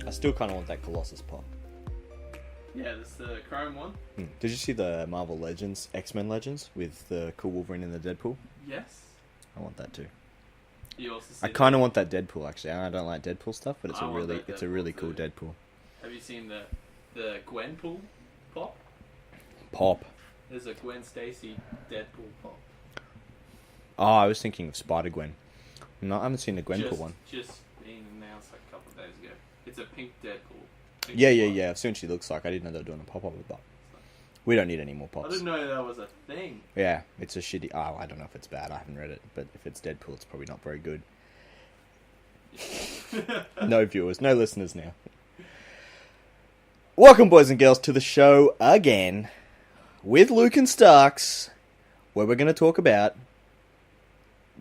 I still kind of want that Colossus pop. Yeah, there's the Chrome one. Did you see the Marvel Legends, X-Men Legends, with the cool Wolverine and the Deadpool? Yes. I want that too. You also see I kind of want that Deadpool actually. I don't like Deadpool stuff, but it's I want that a really Deadpool cool too. Deadpool. Have you seen the Gwenpool pop? Pop. There's a Gwen Stacy Deadpool pop. Oh, I was thinking of Spider-Gwen. No, I haven't seen the Gwenpool one. Just being announced like a couple of days ago. It's a pink Deadpool. Pink Yeah. I've seen what she looks like. I didn't know they were doing a pop-up with that. We don't need any more I pops. didn't know that was a thing. Yeah, it's a shitty... Oh, I don't know if it's bad. I haven't read it. But if it's Deadpool, it's probably not very good. No viewers, no listeners now. Welcome, boys and girls, to the show again with Luke and Starks, where we're going to talk about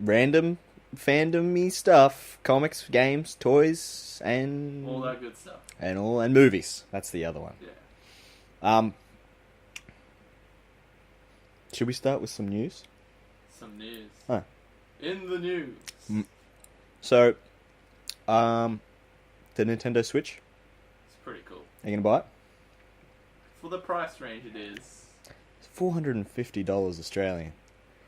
random fandom-y stuff, comics, games, toys, and all that good stuff. And movies. That's the other one. Yeah. Should we start with some news? Some news. Huh. In the news. So, the Nintendo Switch. It's pretty cool. Are you going to buy it? For the price range it is. It's $450 Australian.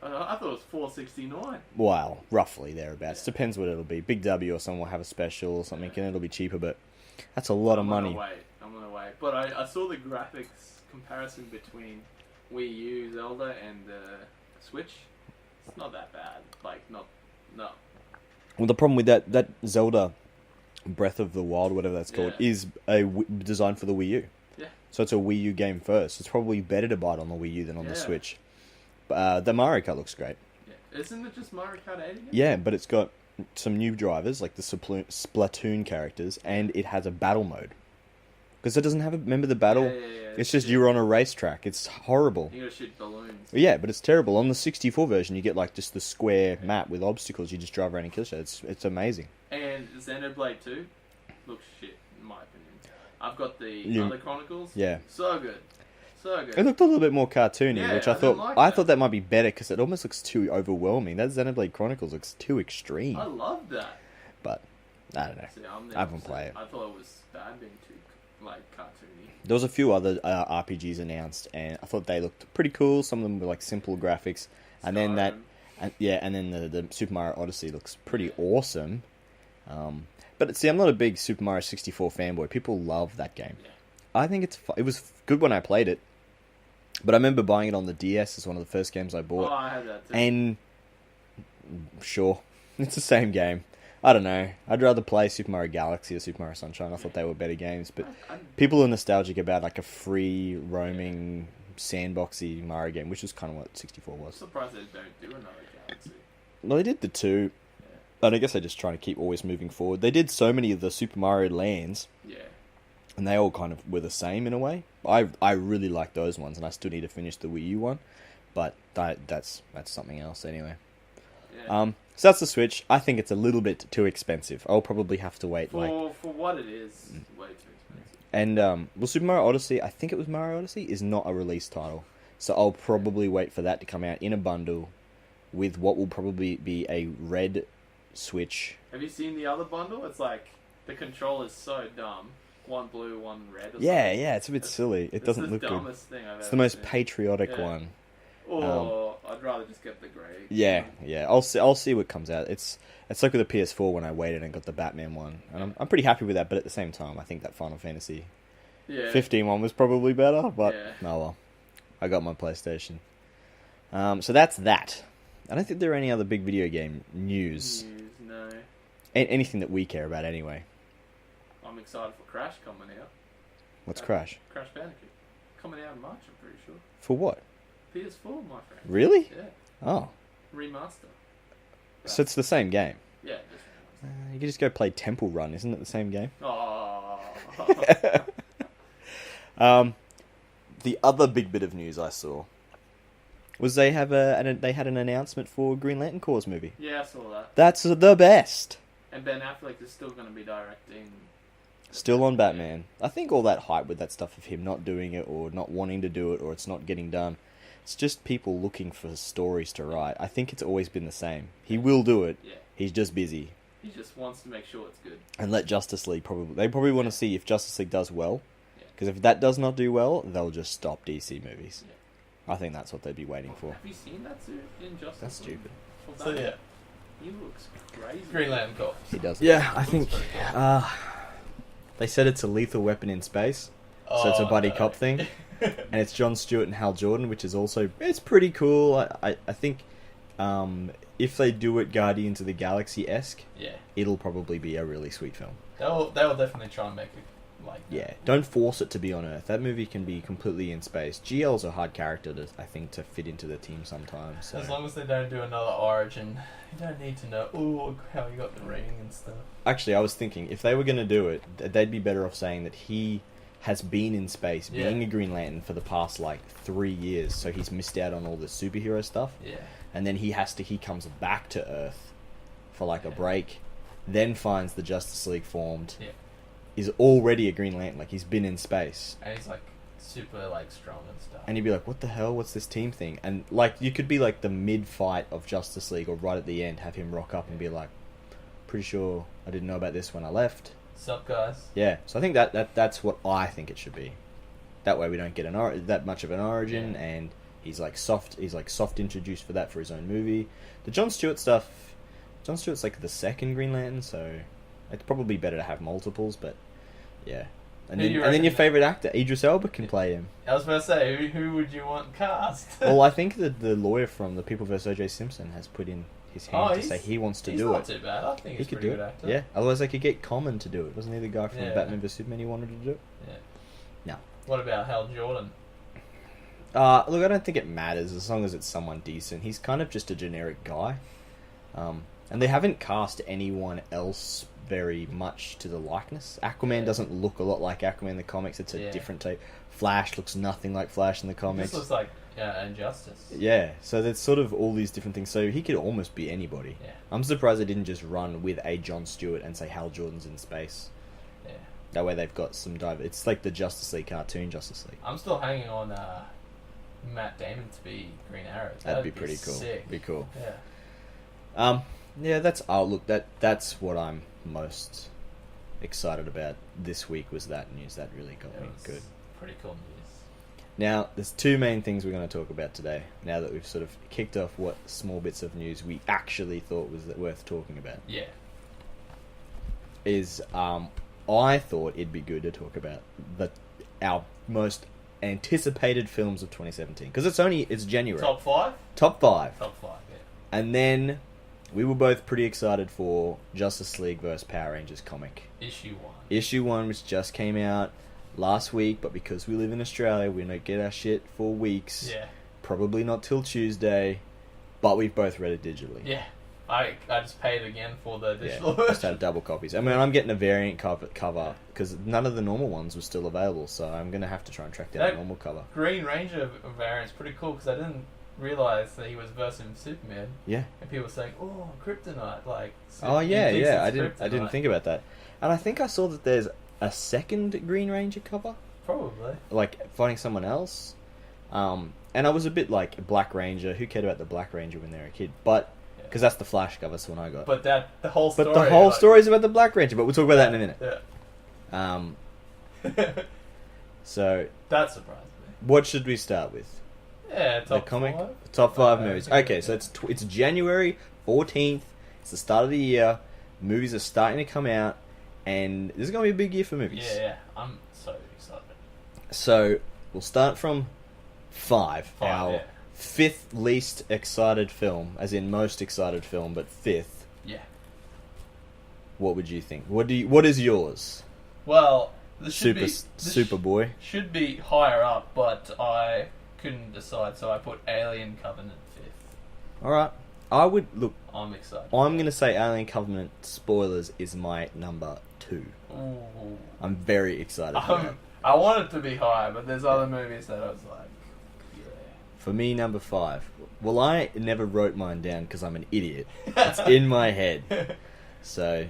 I thought it was $469. Well, roughly thereabouts. Depends what it'll be. Big W or someone will have a special or something, and it'll be cheaper, but that's a lot of money. I'm gonna wait. But I saw the graphics comparison between Wii U Zelda and Switch. It's not that bad. No. Well, the problem with that Zelda Breath of the Wild, whatever that's called, is designed for the Wii U. Yeah. So it's a Wii U game first. It's probably better to buy it on the Wii U than on the Switch. The Mario Kart looks great. Yeah. Isn't it just Mario Kart 8 again? Yeah, but it's got some new drivers, like the Splatoon characters, and it has a battle mode. Because it doesn't have remember the battle? Yeah. It's just you're on a racetrack. It's horrible. You gotta shoot balloons. Yeah, but it's terrible. On the 64 version, you get like just the square map with obstacles. You just drive around and kill shit. It's amazing. And Xenoblade 2 looks shit, in my opinion. I've got the other Chronicles. Yeah. So good. It looked a little bit more cartoony, which I thought thought that might be better because it almost looks too overwhelming. That Xenoblade Chronicles looks too extreme. I love that. But I don't know. See, I haven't played it. I thought it was bad being too cartoony. There was a few other RPGs announced, and I thought they looked pretty cool. Some of them were like simple graphics, and then the Super Mario Odyssey looks pretty awesome. But see, I'm not a big Super Mario 64 fanboy. People love that game. Yeah. I think it was good when I played it, but I remember buying it on the DS as one of the first games I bought. Oh, I had that too. And sure, it's the same game. I don't know. I'd rather play Super Mario Galaxy or Super Mario Sunshine. I thought they were better games, but people are nostalgic about like a free roaming sandboxy Mario game, which is kind of what 64 was. I'm surprised they don't do another Galaxy. Well, they did the 2. And I guess they're just trying to keep always moving forward. They did so many of the Super Mario lands. Yeah. And they all kind of were the same in a way. I really like those ones, and I still need to finish the Wii U one. But that's something else anyway. Yeah. So that's the Switch. I think it's a little bit too expensive. I'll probably have to wait for what it is, way too expensive. And Super Mario Odyssey, I think it was Mario Odyssey, is not a release title. So I'll probably wait for that to come out in a bundle with what will probably be a red Switch. Have you seen the other bundle? It's like the controller's so dumb. One blue, one red. Or yeah, something. it's a bit silly. It doesn't look good. It's the dumbest thing I've ever It's the most seen. patriotic one. Or I'd rather just get the grey. Yeah. I'll see what comes out. It's like with the PS4 when I waited and got the Batman one, and I'm pretty happy with that. But at the same time, I think that Final Fantasy 15 one was probably better. But oh well, I got my PlayStation. So that's that. I don't think there are any other big video game news. No. Anything that we care about anyway. I'm excited for Crash coming out. What's Crash? Crash Bandicoot. Coming out in March, I'm pretty sure. For what? PS4, my friend. Really? Yeah. Oh. Remaster. So it's the same game? Yeah, just remaster. You can just go play Temple Run, isn't it the same game? Oh. The other big bit of news I saw was they had an announcement for Green Lantern Corps movie. Yeah, I saw that. That's the best. And Ben Affleck is still going to be directing. Still on Batman. I think all that hype with that stuff of him not doing it or not wanting to do it or it's not getting done, it's just people looking for stories to write. I think it's always been the same. He will do it. Yeah. He's just busy. He just wants to make sure it's good. And let Justice League they probably want to see if Justice League does well. Because if that does not do well, they'll just stop DC movies. Yeah. I think that's what they'd be waiting for. Have you seen that suit in Justice That's League? stupid. So yeah. He looks crazy. Green Lantern cop. He does. Yeah, I think... they said it's a lethal weapon in space. So it's a buddy cop thing. And it's Jon Stewart and Hal Jordan, which is also... It's pretty cool. I think... if they do it Guardians of the Galaxy-esque, it'll probably be a really sweet film. They'll definitely try and make it like that. Yeah, don't force it to be on Earth. That movie can be completely in space. GL's a hard character, I think, to fit into the team sometimes. So. As long as they don't do another Origin, you don't need to know, how you got the ring and stuff. Actually, I was thinking, if they were going to do it, they'd be better off saying that he has been in space, being a Green Lantern for the past, 3 years, so he's missed out on all the superhero stuff. Yeah. And then he comes back to Earth for, a break, then finds the Justice League formed, is already a Green Lantern, he's been in space. And he's, super, strong and stuff. And you'd be like, what the hell, what's this team thing? And, you could be, the mid-fight of Justice League, or right at the end, have him rock up and be like, pretty sure I didn't know about this when I left. Sup, guys? Yeah, so I think that's what I think it should be. That way we don't get that much of an origin, and he's soft introduced for that for his own movie. The Jon Stewart's the second Green Lantern, so it's probably better to have multiples, but yeah. And then your favourite actor, Idris Elba, can play him. I was about to say, who would you want cast? Well, I think that the lawyer from The People vs. O.J. Simpson has put in his hand to say he wants to do it. He's not too bad. I think he's could pretty do good it. actor. Yeah, otherwise they could get Common to do it. Wasn't he the guy from Batman vs Superman who wanted to do it? Yeah. No. What about Hal Jordan? Look, I don't think it matters as long as it's someone decent. He's kind of just a generic guy. And they haven't cast anyone else very much to the likeness. Aquaman doesn't look a lot like Aquaman in the comics. It's a different type. Flash looks nothing like Flash in the comics. This looks like Injustice. Yeah, so there's sort of all these different things. So he could almost be anybody. Yeah. I'm surprised they didn't just run with a Jon Stewart and say Hal Jordan's in space. Yeah. That way they've got some It's like the Justice League cartoon Justice League. I'm still hanging on Matt Damon to be Green Arrow. That'd be pretty cool. Sick. Be cool. Yeah. Yeah, that's that's what I'm most excited about this week was that news. That really got me good. Pretty cool news. Now, there's two main things we're going to talk about today, now that we've sort of kicked off what small bits of news we actually thought was worth talking about. Yeah. I thought it'd be good to talk about our most anticipated films of 2017, because it's January. Top 5? Top 5. Top 5, yeah. And then we were both pretty excited for Justice League vs. Power Rangers comic. Issue 1. Issue 1, which just came out last week, but because we live in Australia, we don't get our shit for weeks. Yeah. Probably not till Tuesday, but we've both read it digitally. Yeah. I just paid again for the digital version. Just had double copies. I mean, I'm getting a variant cover because none of the normal ones were still available, so I'm going to have to try and track down a normal cover. Green Ranger variant's pretty cool because I didn't realise that he was versing Superman. Yeah. And people were saying, "Oh, kryptonite!" Oh yeah. I didn't think about that. And I think I saw that there's a second Green Ranger cover. Probably. Finding someone else. And I was a bit like Black Ranger. Who cared about the Black Ranger when they were a kid? But because that's the Flash cover, so when I got. But the whole story. But the whole story is about the Black Ranger. But we'll talk about that in a minute. Yeah. So that surprised me. What should we start with? Yeah, top 5. Top 5 movies. Okay, so it's January 14th. It's the start of the year. Movies are starting to come out, and this is going to be a big year for movies. Yeah. I'm so excited. So we'll start from 5. Our 5th least excited film, as in most excited film, but 5th. Yeah. What would you think? What is yours? Well, Superboy should be higher up, but I couldn't decide, so I put Alien Covenant 5th. All right. I would look. I'm excited. I'm going to say Alien Covenant, spoilers, is my number 2. Ooh. I'm very excited for that. I want it to be higher, but there's other movies that I was like, yeah. For me, number 5. Well, I never wrote mine down because I'm an idiot. It's in my head. So.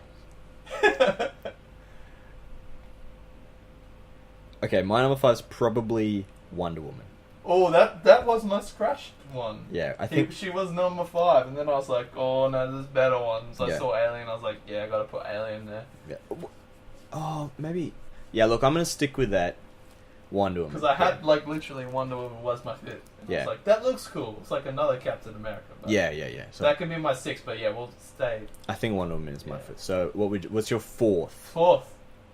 Okay, my number 5 is probably Wonder Woman. Oh, that was my scratched one. Yeah, I think she was number 5, and then I was like, oh no, there's better ones. I Yeah. saw Alien, I was like, yeah, I gotta put Alien there. Yeah. Oh, maybe. Yeah, look, I'm gonna stick with that Wonder Woman. Because I had, like, literally Wonder Woman was my 5th. And I Yeah. was like, that looks cool. It's like another Captain America. But Yeah. So that could be my 6th, but yeah, we'll stay. I think Wonder Woman is my Yeah. fifth. So what's your 4th? 4th,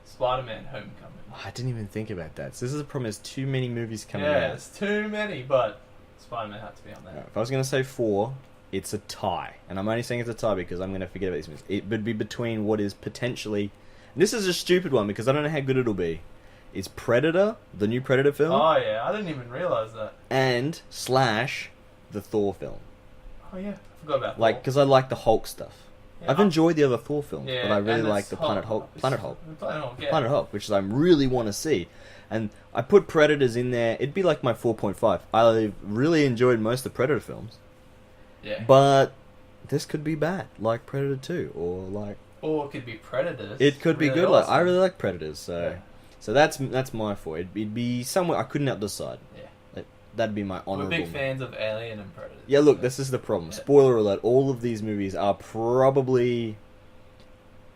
Spider-Man Homecoming. I didn't even think about that. So this is the problem. There's too many movies coming Yeah, out. there's too many, but Spider-Man had to be on there. If I was going to say 4, it's a tie. And I'm only saying it's a tie because I'm going to forget about these movies. It would be between what is potentially... And this is a stupid one because I don't know how good it'll be. It's Predator, the new Predator film, Oh yeah, I didn't even realise that. and / the Thor film. Oh yeah, I forgot about Like, Thor. because I like the Hulk stuff. Yeah, I've enjoyed the other Thor films, yeah, but I really and like it's the Planet Hulk. Planet Hulk, yeah. Planet Hulk, which I really want to see. And I put Predators in there. It'd be like my 4.5. I really enjoyed most of the Predator films. Yeah. But this could be bad, like Predator 2, or like... Or it could be Predators. It could be Really good. Like, awesome. I really like Predators, so... Yeah. So that's my 4. It'd be somewhere... I couldn't decide. Yeah. That'd be my honourable... We're big fans of Alien and Predators. Yeah, look, so- this is the problem. Yeah. Spoiler alert, all of these movies are probably...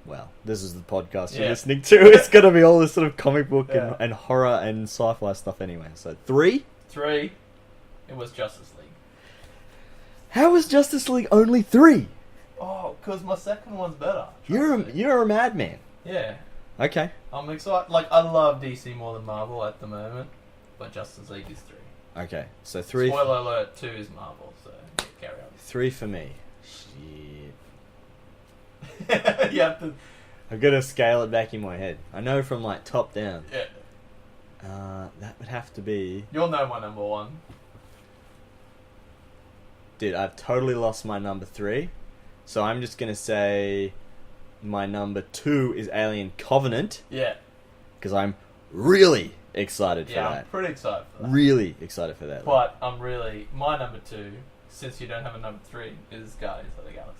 Well, this is the podcast you're Yeah. listening to. It's going to be all this sort of comic book Yeah. and horror and sci-fi stuff anyway. So, 3? 3, it was Justice League. How is Justice League only 3? Oh, because my second one's better. You're a madman. Yeah. Okay. I'm excited. Like, I love DC more than Marvel at the moment, but Justice League is 3. Okay, so 3... Spoiler alert, 2 is Marvel, so yeah, carry on. 3 for me. Shit. You have to... I've got to scale it back in my head. I know from, like, top down. Yeah. That would have to be... You'll know my number 1. Dude, I've totally lost my number 3. So I'm just going to say my number 2 is Alien Covenant. Yeah. Because I'm really excited for Yeah, I'm that. pretty excited for that. Really excited for that. But I'm really... My number 2, since you don't have a number 3, is Guardians of the Galaxy.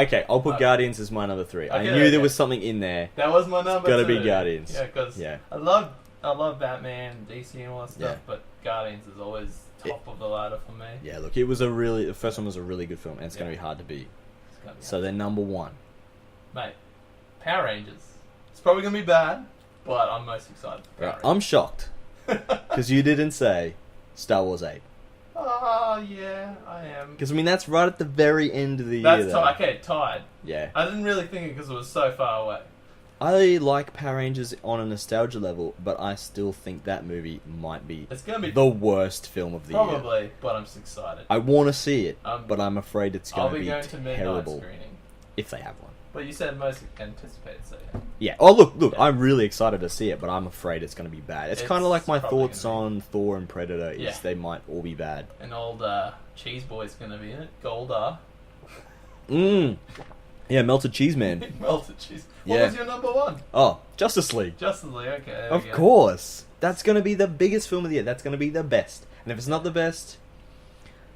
Okay. I'll put Guardians as my number 3. I Okay, knew there okay. was something in there. That was my number 2. Gotta be Guardians. Yeah, because Yeah. I love Batman, DC and all that stuff, Yeah. but Guardians is always top of the ladder for me. Yeah, look, the first one was a really good film, and it's going to be hard to beat. It's gonna be So they're number 1. Mate, Power Rangers. It's probably going to be bad, but I'm most excited for Power Right, Rangers. I'm shocked. Because you didn't say Star Wars 8. Oh, yeah, I am. Because, I mean, that's right at the very end of the year, That's though. okay, tied. Yeah. I didn't really think it because it was so far away. I like Power Rangers on a nostalgia level, but I still think that movie might be It's going to be the worst film of the year. probably, but I'm excited. I want to see it, Um, but I'm afraid it's I'll going to be be going to midnight terrible screening. if they have one. But you said most anticipated, so yeah. Yeah. Oh, look, Yeah. I'm really excited to see it, but I'm afraid it's going to be bad. It's kind of It's like my probably thoughts gonna on Thor and Predator is Yeah. they might all be bad. An old cheese boy's going to be in it. Goldar. Yeah, melted cheese man. Melted cheese. What Yeah. was your number 1? Oh, Justice League. Justice League, okay. there Of we go. course. That's going to be the biggest film of the year. That's going to be the best. And if it's not the best,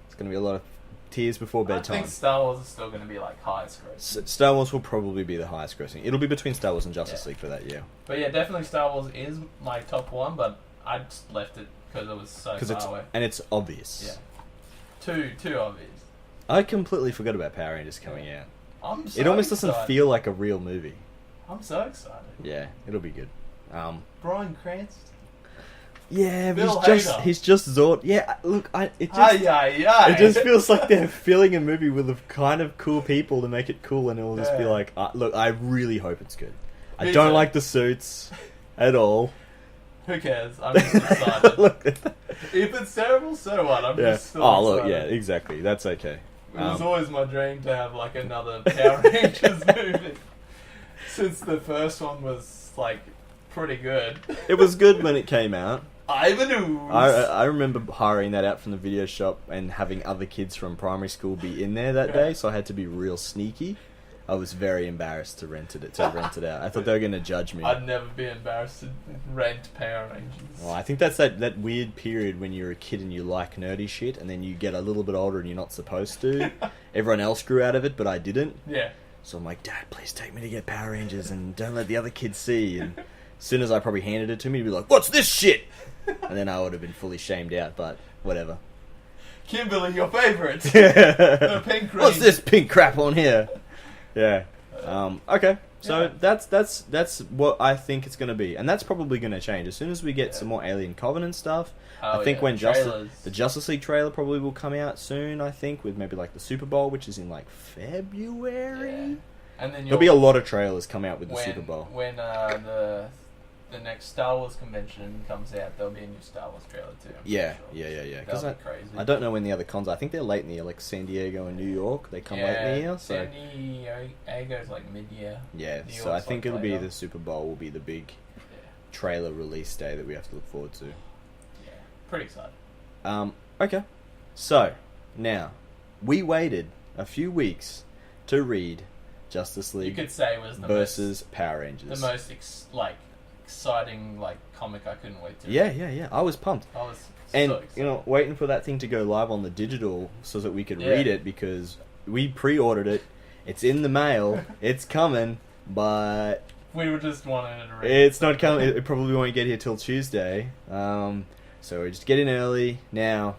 it's going to be a lot of tears before I bedtime. think Star Wars is still going to be like highest gross. Star Wars will probably be the highest grossing. It'll be between Star Wars and Justice Yeah. League for that year. But yeah, definitely Star Wars is my top 1, but I just left it because it was so far away. And it's obvious. Yeah. Too obvious. I completely forgot about Power Rangers coming out. I'm so It almost doesn't excited. feel like a real movie. I'm so excited. Yeah, it'll be good. Bryan Cranston. Yeah, Bill but Hader. he's just Zord. Yeah, look, it just feels like they're filling a movie with the kind of cool people to make it cool, and it'll just be Yeah. like, look, I really hope it's good. I Me don't too. like the suits at all. Who cares? I'm just excited. Look, If it's terrible, so what? I'm yeah. just still Oh, look, excited. yeah, exactly. That's okay. It was always my dream to have like another Power Rangers movie. Since the first one was like pretty good. It was good when it came out. Ivan Ooze. I remember hiring that out from the video shop and having other kids from primary school be in there that day, so I had to be real sneaky. I was very embarrassed to rent it out. I thought they were going to judge me. I'd never be embarrassed to rent Power Rangers. Well, I think that's that weird period when you're a kid and you like nerdy shit, and then you get a little bit older and you're not supposed to. Everyone else grew out of it, but I didn't. Yeah. So I'm like, Dad, please take me to get Power Rangers and don't let the other kids see. And as soon as I probably handed it to me, he'd be like, what's this shit? And then I would have been fully shamed out, but Whatever. Kimberly, your favourite. Yeah. The pink green. What's this pink crap on here? Yeah. Okay. So that's what I think it's going to be, and that's probably going to change as soon as we get some more Alien Covenant stuff. I think when the Justice League trailer probably will come out soon. I think with maybe like the Super Bowl, which is in like February, and then there'll be a lot of trailers come out with the Super Bowl. When the next Star Wars convention comes out, there'll be a new Star Wars trailer too. Yeah. Because crazy. I don't know when the other cons are. I think they're late in the year, like San Diego and New York. They come late in the year. So San Diego's like mid-year. Yeah, so I think it'll be the Super Bowl will be the big trailer release day that we have to look forward to. Yeah, pretty excited. Okay. So, now, we waited a few weeks to read Justice League you could say it was the versus Power Rangers. The most exciting comic I couldn't wait to read. Yeah. I was pumped. I was and so excited. waiting for that thing to go live on the digital so that we could read it, because we pre-ordered it. It's in the mail. It's coming, but we were just wanting to read. It's not coming. It probably won't get here till Tuesday. So we're just getting early now.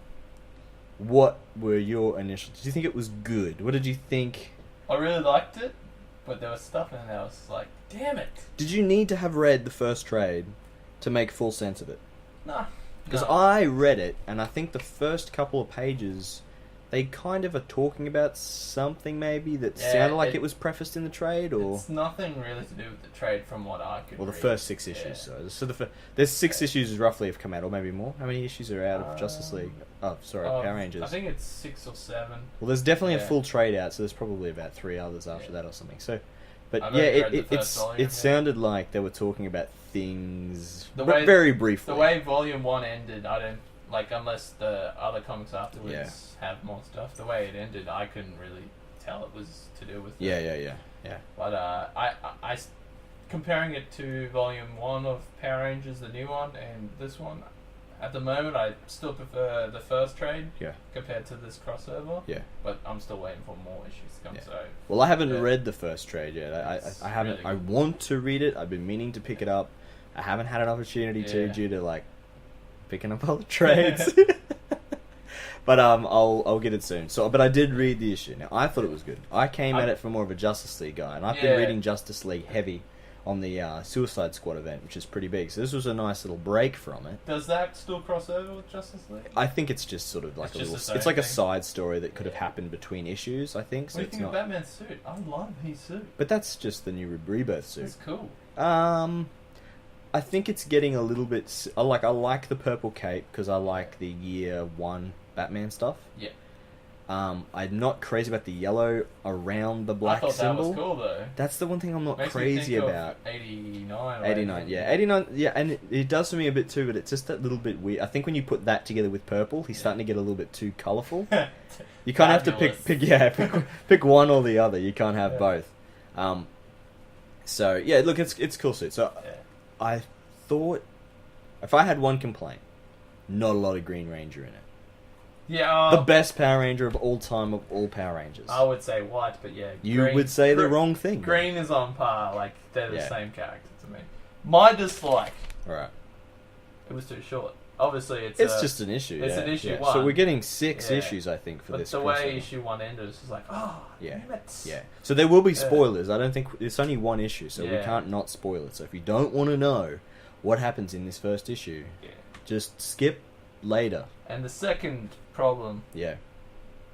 What were your initial? Did you think it was good? What did you think? I really liked it, but there was stuff in there I was like, damn it. Did you need to have read the first trade to make full sense of it? No. Because I read it, and I think the first couple of pages, they kind of are talking about something maybe that sounded like it was prefaced in the trade, or it's nothing really to do with the trade from what I could. Well, the read. first 6 issues. So there's 6 issues roughly have come out, or maybe more. How many issues are out of Justice League? Oh, sorry, Power Rangers. I think it's 6 or 7. Well, there's definitely a full trade out, so there's probably about 3 others after that or something. So, but it sounded like they were talking about things very briefly. The way Volume 1 ended, I don't unless the other comics afterwards have more stuff. The way it ended, I couldn't really tell it was to do with. Yeah. But I comparing it to Volume 1 of Power Rangers, the new one, and this one, at the moment, I still prefer the first trade. Compared to this crossover. But I'm still waiting for more issues to come. So. Well, I haven't read the first trade yet. I haven't. Really I want to read it. I've been meaning to pick it up. I haven't had an opportunity to due to picking up all the trades. But I'll get it soon. So, but I did read the issue. Now, I thought it was good. I came at it from more of a Justice League guy, and I've been reading Justice League heavy on the Suicide Squad event, which is pretty big. So this was a nice little break from it. Does that still cross over with Justice League? I think it's just sort of like it's like a side story that could have happened between issues, I think. So what do you think of Batman's suit? I love his suit. But that's just the new Rebirth suit. It's cool. I think it's getting a little bit. I like the purple cape because I like the Year 1 Batman stuff. Yeah. I'm not crazy about the yellow around the black symbol. That was cool though. That's the one thing I'm not crazy about. 89. 89, yeah, 89, yeah, and it does for me a bit too, but it's just that little bit weird. I think when you put that together with purple, he's starting to get a little bit too colourful. You can't have to pick one or the other. You can't have both. So yeah, look, it's cool suit. So I thought if I had one complaint, not a lot of Green Ranger in it. Yeah, the best Power Ranger of all time of all Power Rangers. I would say white, but you would say the wrong thing. Green is on par, they're the same character to me. My dislike. Alright. It was too short. Obviously, it's just an issue. It's an issue 1. So we're getting 6 issues, I think, for this. But the way issue 1 ended, it's just damn it. Yeah. So there will be spoilers. I don't think it's only 1 issue, so we can't not spoil it. So if you don't want to know what happens in this first issue, just skip later. And the second problem,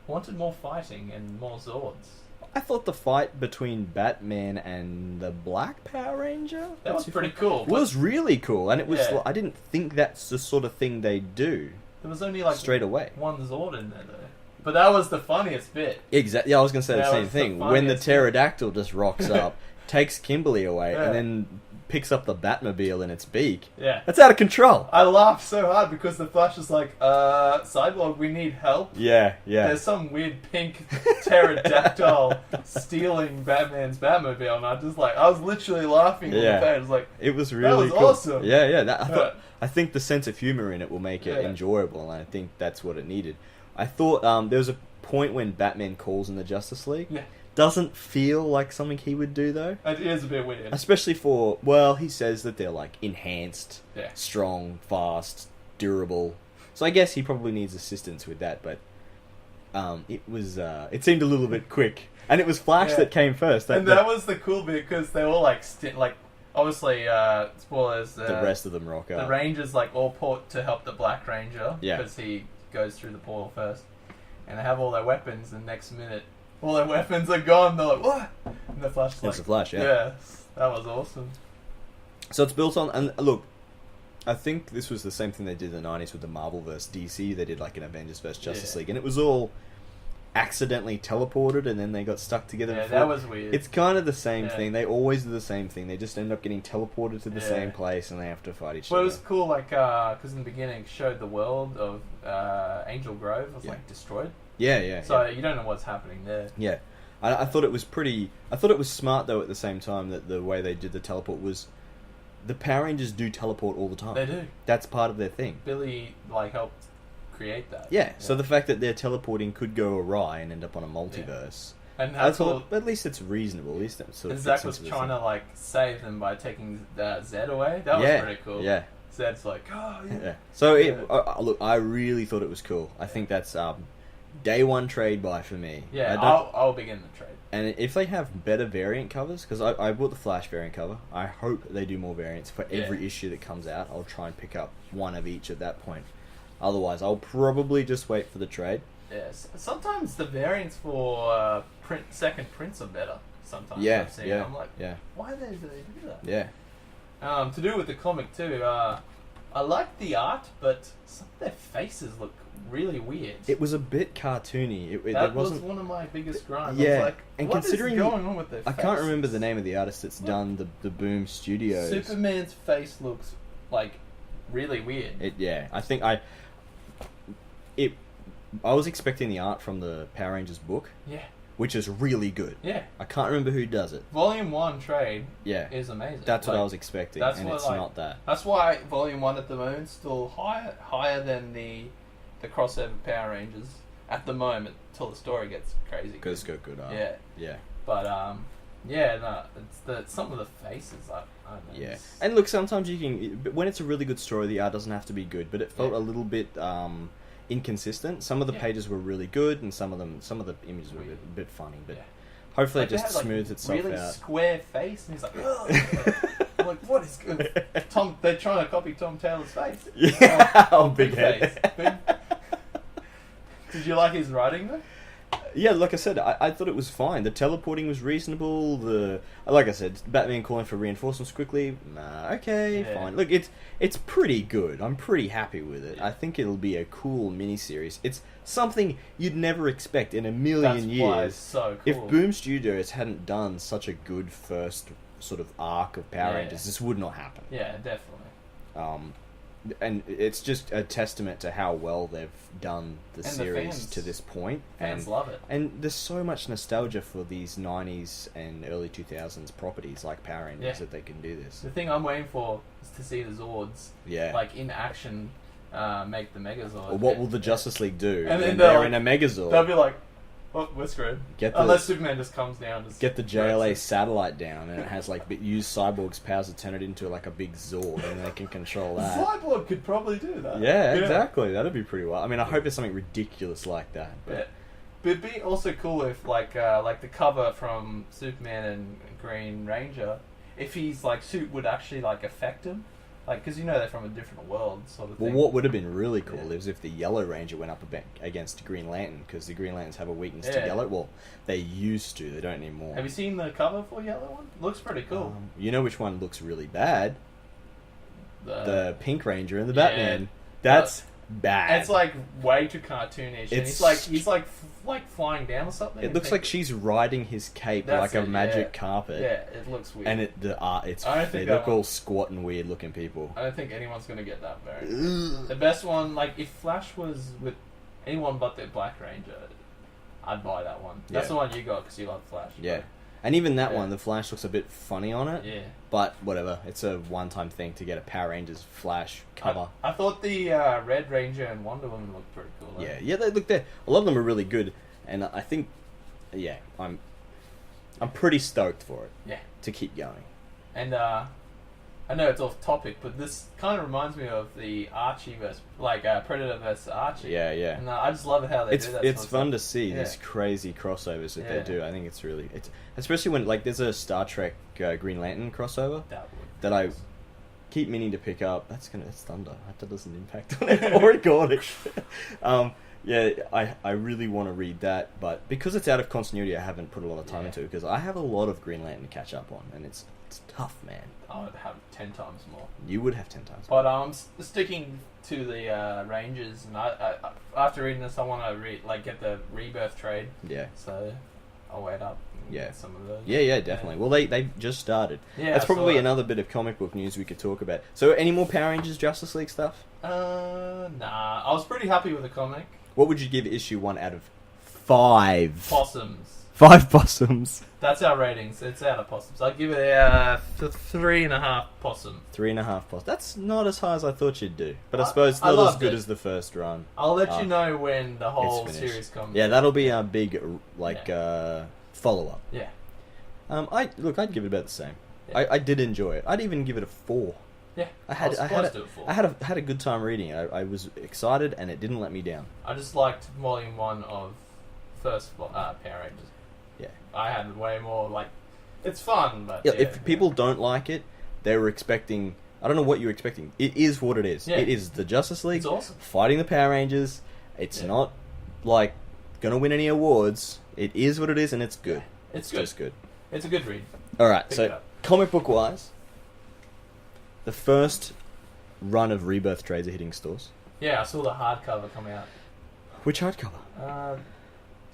wanted more fighting and more Zords. I thought the fight between Batman and the Black Power Ranger that was pretty cool. Was really cool, and it was. I didn't think that's the sort of thing they do. There was only straight away 1 Zord in there though. But that was the funniest bit. Exactly. Yeah, I was going to say the same thing. When the pterodactyl just rocks up, takes Kimberly away, and then picks up the Batmobile in its beak. Yeah. That's out of control. I laughed so hard because the Flash is like, Cyborg, we need help. Yeah. There's some weird pink pterodactyl stealing Batman's Batmobile, and I was literally laughing on the page. I was like, it was really cool. Awesome. Yeah. I think the sense of humor in it will make it enjoyable, and I think that's what it needed. I thought there was a point when Batman calls in the Justice League. Yeah. Doesn't feel like something he would do, though. It is a bit weird. Especially he says that they're enhanced, strong, fast, durable. So I guess he probably needs assistance with that, but it seemed a little bit quick. And it was Flash that came first. That was the cool bit, because they all obviously, spoilers. The rest of them rock up. The Rangers all port to help the Black Ranger, because he goes through the portal first. And they have all their weapons, and next minute, all their weapons are gone. They're like, what? And the Flash is like... It's the Flash, yeah. Yes, that was awesome. So it's built on... And look, I think this was the same thing they did in the 90s with the Marvel vs. DC. They did an Avengers vs. Justice League, and it was all accidentally teleported, and then they got stuck together. Yeah, that was weird. It's kind of the same thing. They always do the same thing. They just end up getting teleported to the same place, and they have to fight each other. Well, it was cool, because in the beginning it showed the world of Angel Grove was destroyed. Yeah. So you don't know what's happening there. Yeah. I thought it was I thought it was smart, though, at the same time, that the way they did the teleport was... The Power Rangers do teleport all the time. They do. That's part of their thing. Billy, helped create that. Yeah, so the fact that their teleporting could go awry and end up on a multiverse... Yeah. And I thought, at least it's reasonable. At least that sort of... And Zack was trying to, save them by taking Zed away. That was pretty cool. Yeah. Zed's like, oh, yeah. So, look, I really thought it was cool. I think that's day one trade buy for me. Yeah, I'll begin the trade. And if they have better variant covers, because I bought the Flash variant cover, I hope they do more variants for every issue that comes out. I'll try and pick up one of each at that point. Otherwise, I'll probably just wait for the trade. Yes. Sometimes the variants for second prints are better. Sometimes I've seen. I'm like, why do they do that? Yeah. To do with the comic too, I like the art, but some of their faces look really weird. It was a bit cartoony. That was one of my biggest grinds. Yeah, I was like, and what considering is going on with their faces? I can't remember the name of the artist that's done the Boom Studios. Superman's face looks really weird. I think I was expecting the art from the Power Rangers book. Yeah. Which is really good. Yeah. I can't remember who does it. Volume 1 trade is amazing. That's what I was expecting, and it's not that. That's why Volume 1 at the moment is still higher than the crossover Power Rangers at the moment, till the story gets crazy. Because it's got good art. Yeah. But, it's some of the faces, I don't know. Yeah. And look, sometimes you can... When it's a really good story, the art doesn't have to be good, but it felt a little bit... inconsistent. Some of the pages were really good, and some of the images were a bit funny. But hopefully, it just smooths itself really out. Square face, and he's like, ugh. I'm like, what is good? They're trying to copy Tom Taylor's face. Yeah, big head. Face. Did you like his writing though? Yeah, like I said, I thought it was fine. The teleporting was reasonable. Like I said, Batman calling for reinforcements quickly. Fine. Look, it's pretty good. I'm pretty happy with it. I think it'll be a cool miniseries. It's something you'd never expect in a million years. Why it's so cool. If Boom Studios hadn't done such a good first sort of arc of Power Rangers, this would not happen. Yeah, definitely. And it's just a testament to how well they've done the series to this point. Fans love it. And there's so much nostalgia for these 90s and early 2000s properties like Power Rangers that they can do this. The thing I'm waiting for is to see the Zords in action, make the Megazord. Or what will the Justice League do and when they're in a Megazord? They'll be like, well, we're screwed. Unless Superman just comes down. Get the JLA satellite down, and it has use Cyborg's powers to turn it into a big Zord, and they can control that. Cyborg could probably do that. Yeah, exactly. That'd be pretty wild. I mean, I hope there's something ridiculous like that. But it'd be also cool if, the cover from Superman and Green Ranger, if his suit would actually affect him. Because they're from a different world, sort of thing. Well, what would have been really cool is if the Yellow Ranger went up against Green Lantern, because the Green Lanterns have a weakness to yellow. Well, they used to. They don't anymore. Have you seen the cover for Yellow one? Looks pretty cool. You know which one looks really bad? The Pink Ranger and the Batman. That's bad. It's way too cartoonish. And he's flying down or something. It looks like she's riding his cape like a magic carpet. Yeah, it looks weird. And they look all squat and weird looking people. I don't think anyone's gonna get that variant. The best one, if Flash was with anyone but the Black Ranger, I'd buy that one. That's the one you got because you love Flash. Yeah. And even that one, the Flash looks a bit funny on it. Yeah. But whatever, it's a one-time thing to get a Power Rangers Flash cover. I thought the Red Ranger and Wonder Woman looked pretty cool. Though. Yeah, they look there. A lot of them are really good, and I think, I'm pretty stoked for it. Yeah. To keep going. And I I know it's off topic, but this kind of reminds me of the Archie versus, Predator versus Archie. Yeah, yeah. And I just love how they do that. It's fun to see these crazy crossovers that they do. I think it's really, especially when there's a Star Trek Green Lantern crossover that I keep meaning to pick up. That's thunder. That doesn't impact on it or record it. Yeah, I really want to read that, but because it's out of continuity, I haven't put a lot of time into it, because I have a lot of Green Lantern to catch up on, and it's tough, man. I would have 10 times more. You would have 10 times more. But sticking to the Rangers, and I after reading this, I want to get the Rebirth trade. Yeah. So I'll wait up. And get some of those. Yeah, definitely. Well, they just started. Yeah, that's probably another bit of comic book news we could talk about. So, any more Power Rangers Justice League stuff? Nah. I was pretty happy with the comic. What would you give issue 1 out of 5? Possums. 5 possums. That's our ratings. It's out of possums. I'd give it a 3.5 possum. 3.5 possums. That's not as high as I thought you'd do. But I suppose not as good as the first run. I'll let you know when the whole series comes. Yeah, that'll be our big follow-up. Yeah. I'd give it about the same. Yeah. I did enjoy it. I'd even give it a 4. Yeah, I had a good time reading it. I was excited, and it didn't let me down. I just liked Volume 1 of first Power Rangers. Yeah, I had way more it's fun, but if people don't like it, they were expecting. I don't know what you were expecting. It is what it is. Yeah. It is the Justice League fighting the Power Rangers. It's not gonna win any awards. It is what it is, and it's good. Yeah. It's good. Just good. It's a good read. All right, so comic book wise. The first run of Rebirth trades are hitting stores. Yeah, I saw the hardcover come out. Which hardcover?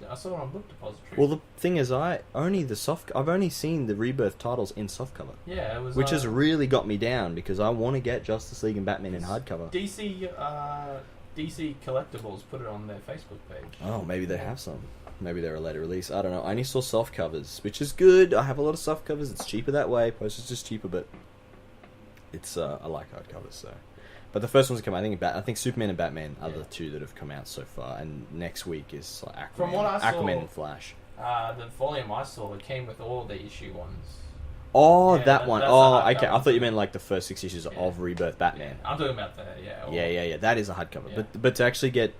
I saw it on Book Depository. Well, the thing is, I've only seen the Rebirth titles in softcover. Yeah, it was. Which has really got me down, because I want to get Justice League and Batman in hardcover. DC Collectibles put it on their Facebook page. Oh, maybe they have some. Maybe they're a later release. I don't know. I only saw soft covers, which is good. I have a lot of soft covers. It's cheaper that way. Postage is cheaper, but it's I like hardcovers. So, but the first ones come. I think Superman and Batman are the two that have come out so far, and next week is Aquaman. From what I saw, Aquaman and Flash. The volume I saw, it came with all the issue ones. Oh, that one. Oh, okay. I thought you meant the first 6 issues of Rebirth Batman. Yeah. I'm talking about that. Yeah. That is a hardcover, but to actually get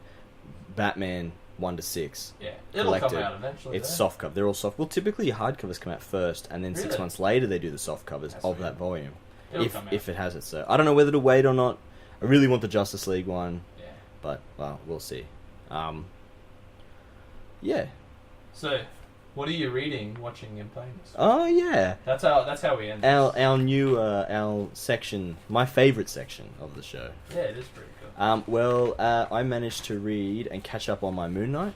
Batman 1 to 6. Yeah, it'll come out eventually. It's soft cover. They're all soft. Well, typically hardcovers come out first, and then 6 months later they do the soft covers of that volume. If it has it. So I don't know whether to wait or not. I really want the Justice League one. Yeah. But we'll see. Yeah. So, what are you reading, watching, and playing? Oh yeah. That's how we end. Our new our section, my favorite section of the show. Yeah, it is pretty cool. I managed to read and catch up on my Moon Knight.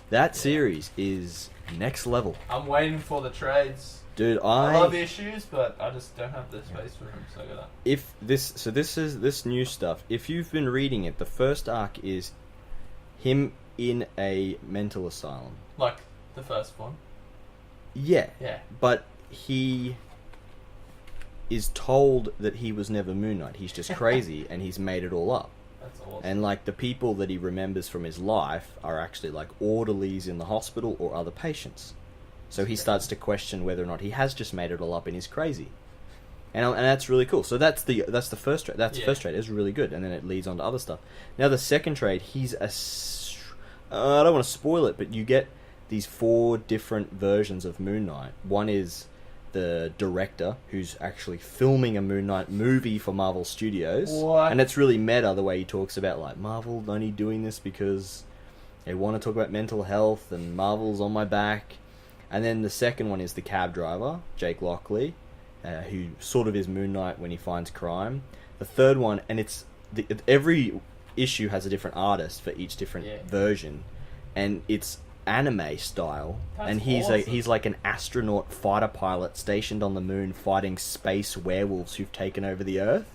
That series is next level. I'm waiting for the trades. Dude, I love issues, but I just don't have the space for them, so I gotta... This is this new stuff. If you've been reading it, the first arc is him in a mental asylum. Like the first one? Yeah. Yeah. But he is told that he was never Moon Knight. He's just crazy, and he's made it all up. That's awesome. And the people that he remembers from his life are actually orderlies in the hospital or other patients. So he starts to question whether or not he has just made it all up and is crazy, and that's really cool. So that's the first trade. That's the first trade. It's really good, and then it leads on to other stuff. Now the second trade, he's I don't want to spoil it, but you get these 4 different versions of Moon Knight. One is the director who's actually filming a Moon Knight movie for Marvel Studios, and it's really meta the way he talks about Marvel only doing this because they want to talk about mental health and Marvel's on my back. And then the second one is the cab driver, Jake Lockley, who sort of is Moon Knight when he finds crime. The third one, and every issue has a different artist for each different version, and it's anime style. That's and he's awesome. he's like an astronaut fighter pilot stationed on the moon fighting space werewolves who've taken over the Earth.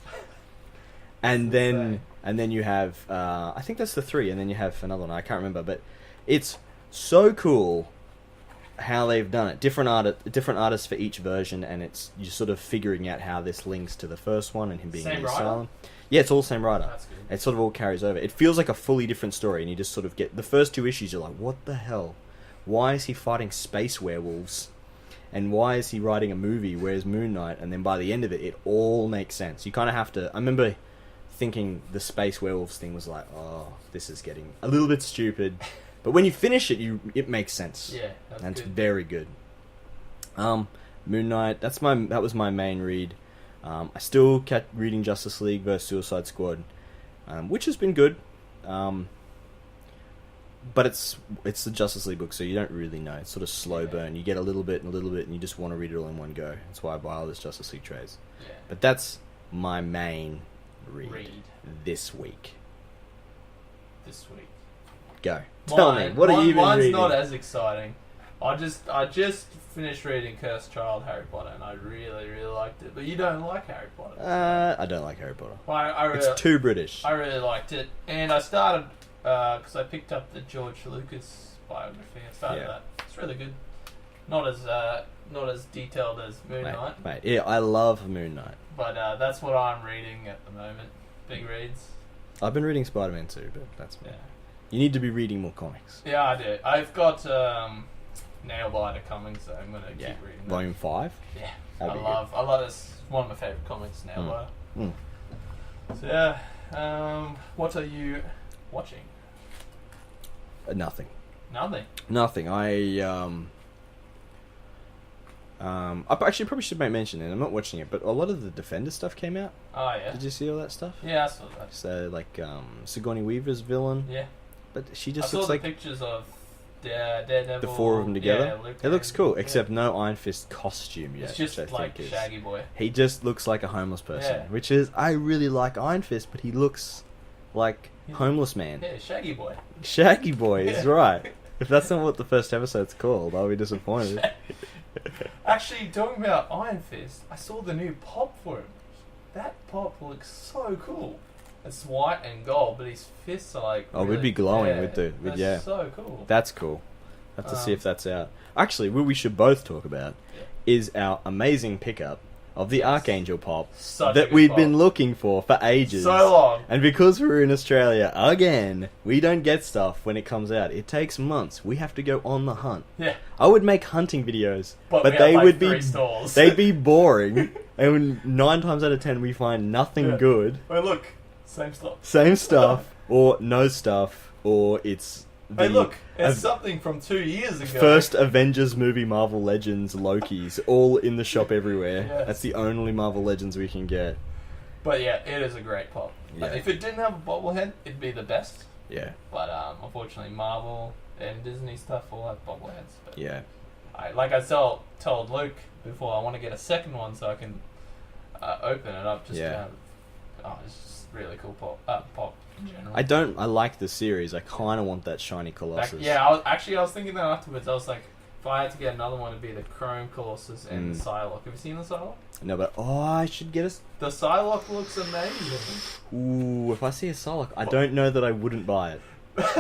And then you have I think that's the 3, and then you have another one I can't remember, but it's so cool how they've done it. Different artists for each version, and you're sort of figuring out how this links to the first one and him being in the asylum. Yeah, it's all the same writer. That's good. It sort of all carries over. It feels like a fully different story, and you just sort of get the first 2 issues. You're like, what the hell? Why is he fighting space werewolves? And why is he writing a movie? Where's Moon Knight? And then by the end of it, it all makes sense. You kind of have to... I remember thinking the space werewolves thing was like, oh, this is getting a little bit stupid. But when you finish it, it makes sense. Yeah, that's and good. It's very good. Moon Knight, that was my main read. I still kept reading Justice League vs. Suicide Squad, which has been good. But it's the Justice League book, so you don't really know. It's sort of slow burn. You get a little bit, and you just want to read it all in one go. That's why I buy all those Justice League trades. Yeah. But that's my main read this week. Go. Tell me, what are you even mine's reading? Not as exciting. I just finished reading Cursed Child Harry Potter, and I really, really liked it. But you don't like Harry Potter. I don't like Harry Potter. Well, it's too British. I really liked it, and I started because I picked up the George Lucas biography. I started that. It's really good. Not as detailed as Moon Knight. Mate, yeah, I love Moon Knight. But that's what I'm reading at the moment. Big reads. I've been reading Spider-Man too, but that's me. Yeah. You need to be reading more comics. Yeah, I do. I've got Nailbiter coming, so I'm gonna keep reading that. Volume 5? Yeah. I love this. One of my favourite comics, Nailbiter. So yeah, what are you watching? Nothing. I actually probably should make mention, and I'm not watching it, but a lot of the Defender stuff came out. Oh yeah. Did you see all that stuff? Yeah, I saw that. So like Sigourney Weaver's villain. Yeah. But she just looks like pictures of Daredevil. The 4 of them together. Yeah, it looks cool, except no Iron Fist costume yet. It's just which I like think Shaggy Boy. He just looks like a homeless person, which is I really like Iron Fist, but he looks like homeless man. Yeah, Shaggy Boy. Shaggy Boy is right. If that's not what the first episode's called, I'll be disappointed. Actually, talking about Iron Fist, I saw the new pop for him. That pop looks so cool. It's white and gold, but his fists are like... Oh, we'd be glowing with that's so cool. That's cool. I have to see if that's out. Actually, what we should both talk about is our amazing pickup of the Archangel pop that we've been looking for ages. So long. And because we're in Australia, again, we don't get stuff when it comes out. It takes months. We have to go on the hunt. Yeah. I would make hunting videos, but they would be... they'd be boring. And 9 times out of 10, we find nothing good. Hey, look. Same stuff, or no stuff, or it's... Hey, look, it's something from 2 years ago. First Avengers movie, Marvel Legends, Loki's, all in the shop everywhere. Yes. That's the only Marvel Legends we can get. But yeah, it is a great pop. Yeah. If it didn't have a bobblehead, it'd be the best. Yeah. But unfortunately, Marvel and Disney stuff all have bobbleheads. But yeah. I told Luke before, I want to get a second one so I can open it up. Just it's just really cool pop. In general. I like the series. I kind of want that shiny Colossus. I was thinking that afterwards. I was like, if I had to get another one, it'd be the Chrome Colossus and the Psylocke. Have you seen the Psylocke? No, but I should get The Psylocke looks amazing. Ooh, if I see a Psylocke, I don't know that I wouldn't buy it.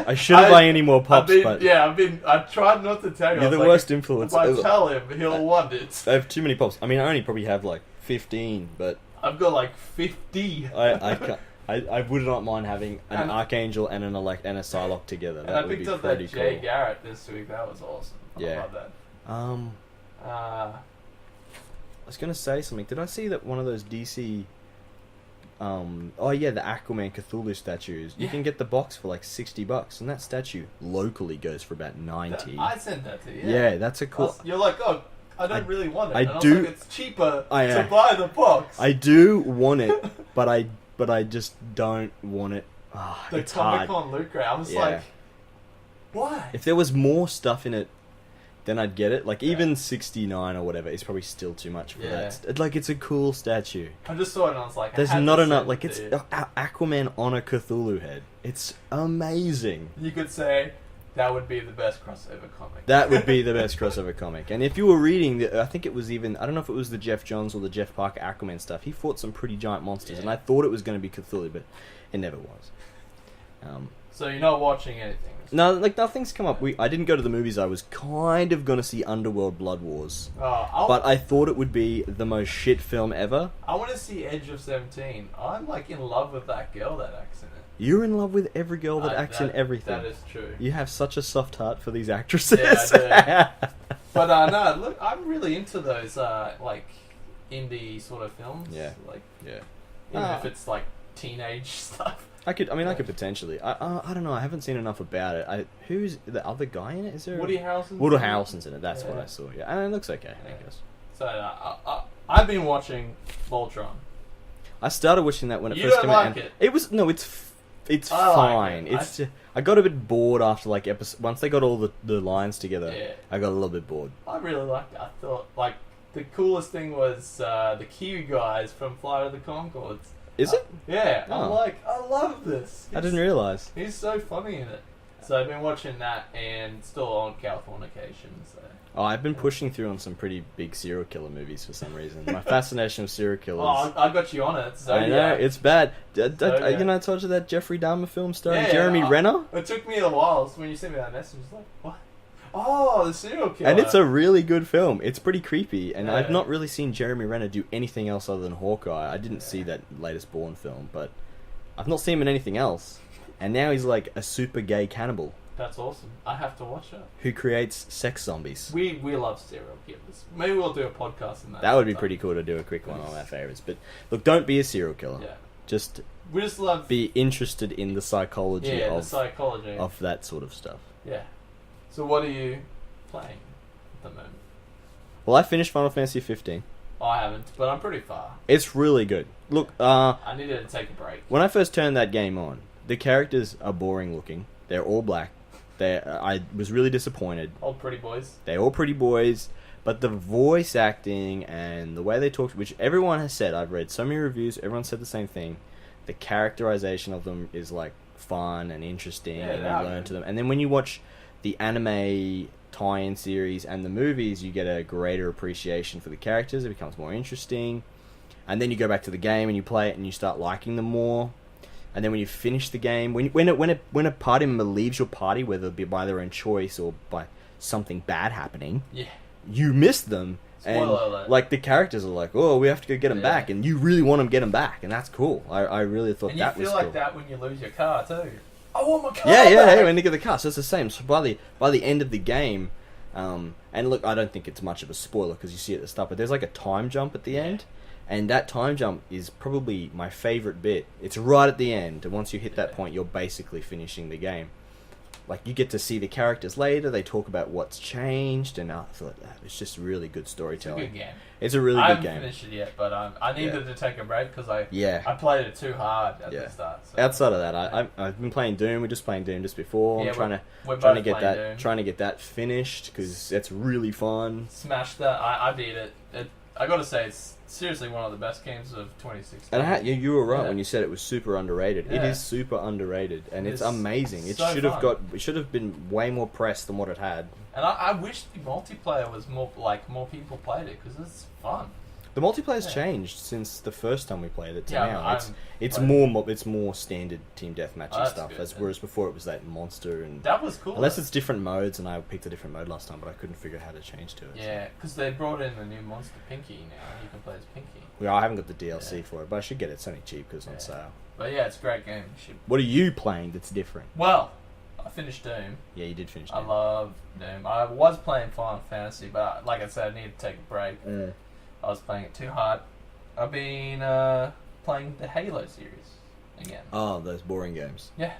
I shouldn't buy any more pops, I tried not to tell you. You're the worst influence. If I tell him, he'll want it. I have too many pops. I mean, I only probably have like 15, but... I've got like 50. I would not mind having an Archangel and a Psylocke together. That would be pretty cool. I picked up that Jay Garrett this week. That was awesome. I love that. I was going to say something. Did I see that one of those DC... the Aquaman Cthulhu statues. You can get the box for like $60, and that statue locally goes for about 90. I sent that to you. Yeah, that's a cool... You're like, oh... I don't really want it. I do. Like, it's cheaper to buy the box. I do want it, but I just don't want it. The it's Comic hard. Con loot crate. I was like, why? If there was more stuff in it, then I'd get it. Like even 69 or whatever is probably still too much for that. Like it's a cool statue. I just saw it and I was like, there's not enough. Like it's Aquaman on a Cthulhu head. It's amazing. You could say. That would be the best crossover comic. That would be the best crossover comic. And if you were reading, I think it was even... I don't know if it was the Jeff Johns or the Jeff Parker Aquaman stuff. He fought some pretty giant monsters, and I thought it was going to be Cthulhu, but it never was. So you're not watching anything? No, like nothing's come up. I didn't go to the movies. I was kind of gonna see Underworld Blood Wars, but I thought it would be the most shit film ever. I want to see Edge of 17. I'm like in love with that girl that acts in it. You're in love with every girl that acts in everything. That is true. You have such a soft heart for these actresses. Yeah, I do. But no, look, I'm really into those like indie sort of films. Yeah, like yeah. Even if it's like teenage stuff. I could potentially. I don't know. I haven't seen enough about it. Who's the other guy in it? Is there Woody Harrelson? Woody Harrelson's in it. That's what I saw. Yeah, and it looks okay. I guess. So I've been watching Voltron. I started watching that when it first came out. It was it's fine. I got a bit bored after like once they got all the lines together. Yeah. I got a little bit bored. I really liked it. I thought like the coolest thing was the Kiwi guys from Flight of the Conchords. Is it? Yeah. Oh. I'm like, I love this. I didn't realise. He's so funny in it. So I've been watching that and still on Californication. So. Oh, I've been pushing through on some pretty big serial killer movies for some reason. My fascination with serial killers. Oh, I got you on it. I know, it's bad. I told you that Jeffrey Dahmer film starring Jeremy Renner? It took me a while. So when you sent me that message, I was like, what? Oh, the serial killer. And it's a really good film. It's pretty creepy. And I've not really seen Jeremy Renner do anything else other than Hawkeye. I didn't see that latest Bourne film, but I've not seen him in anything else. And now he's like a super gay cannibal. That's awesome. I have to watch it. Who creates sex zombies. We love serial killers. Maybe we'll do a podcast on that. That would be pretty cool to do a quick one on our favourites. But look, don't be a serial killer. Yeah. We just love... Be interested in the psychology of that sort of stuff. Yeah. So what are you playing at the moment? Well, I finished Final Fantasy 15. I haven't, but I'm pretty far. It's really good. Look, I needed to take a break. When I first turned that game on, the characters are boring looking. They're all black. I was really disappointed. All pretty boys. They're all pretty boys, but the voice acting and the way they talk, which everyone has said, I've read so many reviews, everyone said the same thing. The characterization of them is like fun and interesting, and you learn to them. And then when you watch the anime tie-in series and the movies, you get a greater appreciation for the characters. It becomes more interesting. And then you go back to the game and you play it and you start liking them more. And then when you finish the game, when a party member leaves your party, whether it be by their own choice or by something bad happening, you miss them. Spoiler alert. Like the characters are like, oh, we have to go get them back, and you really want them to get them back, and that's cool. I really thought that was cool. And you feel like that when you lose your car too. I want my car back. When you get the car, so it's the same. So by the end of the game, and look, I don't think it's much of a spoiler because you see it at the start, but there's like a time jump at the end. And that time jump is probably my favourite bit. It's right at the end, and once you hit that point, you're basically finishing the game. Like, you get to see the characters later, they talk about what's changed, and I thought that was just really good storytelling. It's a good game. It's a really good game. I haven't finished it yet, but I needed to take a break because I played it too hard at the start. So. Outside of that, I've been playing Doom. We're just playing Doom just before. I'm trying to get that finished because it's really fun. Smashed that. I beat it. I gotta say, it's seriously one of the best games of 2016. And you were right when you said it was super underrated. It is super underrated, and it's amazing. It should have been way more press than what it had. And I wish the multiplayer was more people played it because it's fun. The multiplayer's changed since the first time we played it to now. It's more standard team deathmatch stuff. Whereas before it was that monster and that was cool. Unless it's different modes, and I picked a different mode last time, but I couldn't figure out how to change to it. Yeah, because they brought in the new monster Pinky now. You can play as Pinky. Well, I haven't got the DLC for it, but I should get it. It's only cheap because it's on sale. But yeah, it's a great game. What are you playing that's different? Well, I finished Doom. Yeah, you did finish Doom. I love Doom. I was playing Final Fantasy, but like I said, I needed to take a break. I was playing it too hard. I've been playing the Halo series again. Oh, those boring games. Yeah.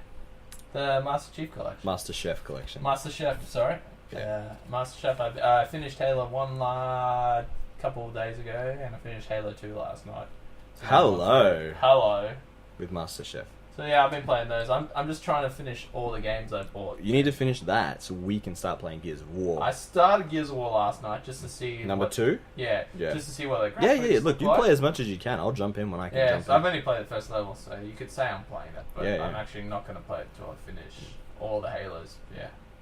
The Master Chief Collection. Master Chef Collection. Master Chef, sorry. Yeah. Master Chef. I finished Halo 1 couple of days ago, and I finished Halo 2 last night. So Hello. With Master Chef. So yeah, I've been playing those. I'm just trying to finish all the games I bought. You need to finish that so we can start playing Gears of War. I started Gears of War last night just to see... Number 2? Yeah, just to see what the graphics Yeah, look, you play as much as you can. I'll jump in when I can jump in. I've only played the first level, so you could say I'm playing it, but I'm actually not going to play it until I finish all the Halos,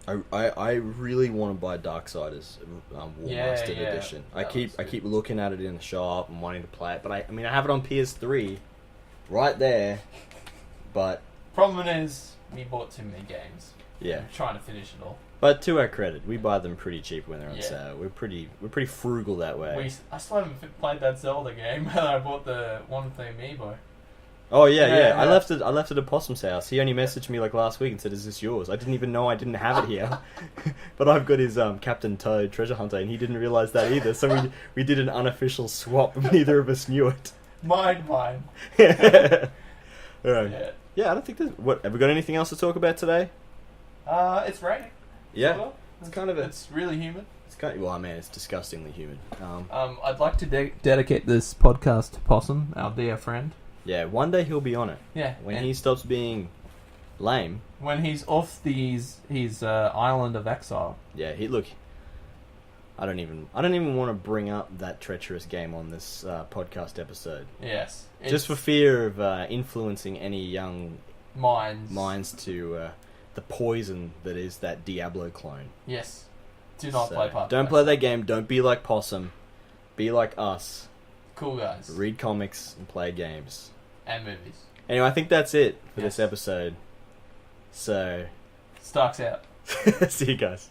I really want to buy Darksiders War Mastered Edition. I keep looking at it in the shop and wanting to play it, but I have it on PS3 right there, but... Problem is, we bought too many games. Yeah. I'm trying to finish it all. But to our credit, we buy them pretty cheap when they're on sale. We're pretty frugal that way. I still haven't played that Zelda game. I bought the one with the amiibo. Oh yeah. I left it at Possum's house. He only messaged me like last week and said, "Is this yours?" I didn't even know I didn't have it here. But I've got his Captain Toad treasure hunter, and he didn't realize that either. So we did an unofficial swap. Neither of us knew it. Mine. All right. Yeah, I don't think there's... What, have we got anything else to talk about today? It's raining. Yeah. Well, it's really humid. It's kind of... Well, man, it's disgustingly humid. I'd like to dedicate this podcast to Possum, our dear friend. Yeah, one day he'll be on it. Yeah. When he stops being lame. When he's off his island of exile. Yeah, look... I don't even want to bring up that treacherous game on this podcast episode. Yes. Just for fear of influencing any young minds to the poison that is that Diablo clone. Yes. Do not play part. Don't play that game. Don't be like Possum. Be like us. Cool guys. Read comics and play games. And movies. Anyway, I think that's it for this episode. So... Starks out. See you guys.